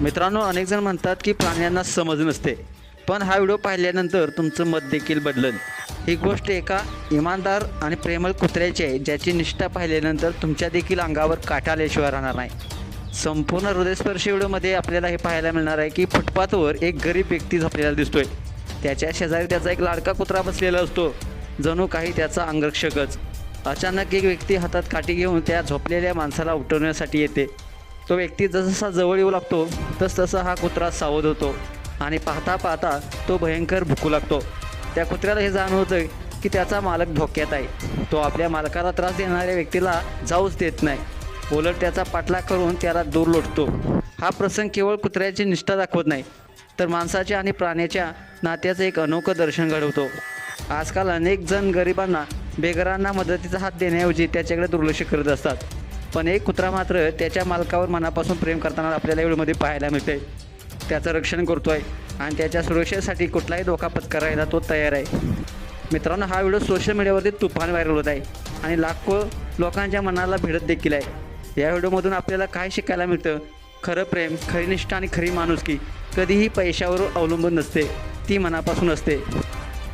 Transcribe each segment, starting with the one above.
मित्रांनो, अनेक जण म्हणतात की प्राण्यांना समज नसते, पण हा व्हिडिओ पाहिल्यानंतर तुमचं मत देखील बदलेल. ही गोष्ट एका इमानदार आणि प्रेमळ कुत्र्याची आहे, ज्याची निष्ठा पाहिल्यानंतर तुमच्या देखील अंगावर काटा आल्याशिवाय राहणार नाही. संपूर्ण हृदयस्पर्शी व्हिडिओमध्ये आपल्याला हे पाहायला मिळणार आहे की फुटपाथवर एक गरीब व्यक्ती झोपलेला दिसतोय. त्याच्या शेजारी त्याचा एक लाडका कुत्रा बसलेला असतो, जणू काही त्याचा अंगरक्षकच. अचानक एक व्यक्ती हातात काठी घेऊन त्या झोपलेल्या माणसाला उठवण्यासाठी येते. तो व्यक्ती जसजसा जवळ येऊ लागतो तसतसा हा कुत्रा सावध होतो आणि पाहता पाहता तो भयंकर भुकू लागतो. त्या कुत्र्याला हे जाणवतं की त्याचा मालक धोक्यात आहे. तो आपल्या मालकाला त्रास देणाऱ्या व्यक्तीला जाऊच देत नाही, उलट त्याचा पाठलाग करून त्याला दूर लोटतो. हा प्रसंग केवळ कुत्र्याची निष्ठा दाखवत नाही, तर माणसाच्या आणि प्राण्याच्या नात्याचं एक अनोखं दर्शन घडवतो. आजकाल अनेक जण गरिबांना, बेघरांना मदतीचा हात देण्याऐवजी त्याच्याकडे दुर्लक्ष करत असतात, पण एक कुत्रा मात्र त्याच्या मालकावर मनापासून प्रेम करताना आपल्याला व्हिडिओमध्ये पाहायला मिळते. त्याचं रक्षण करतो आहे आणि त्याच्या सुरक्षेसाठी कुठलाही धोका पत्करायला तो तयार आहे. मित्रांनो, हा व्हिडिओ सोशल मीडियावरती तुफान व्हायरल होत आहे आणि लाखो लोकांच्या मनाला भिडत देखील आहे. या व्हिडिओमधून आपल्याला काय शिकायला मिळतं? खरं प्रेम, खरी निष्ठा आणि खरी माणुसकी कधीही पैशावर अवलंबून नसते, ती मनापासून असते.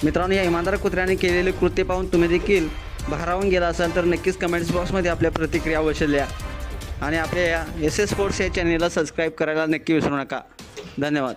मित्रांनो, या इमानदार कुत्र्याने केलेले कृत्य पाहून तुम्ही देखील भारावून गेला असाल तर नक्कीच कमेंट्स बॉक्समध्ये आपल्या प्रतिक्रिया अवश्य लिहा आणि आपल्या या SS स्पोर्ट्स या चॅनेलला सबस्क्राईब करायला नक्की विसरू नका. धन्यवाद.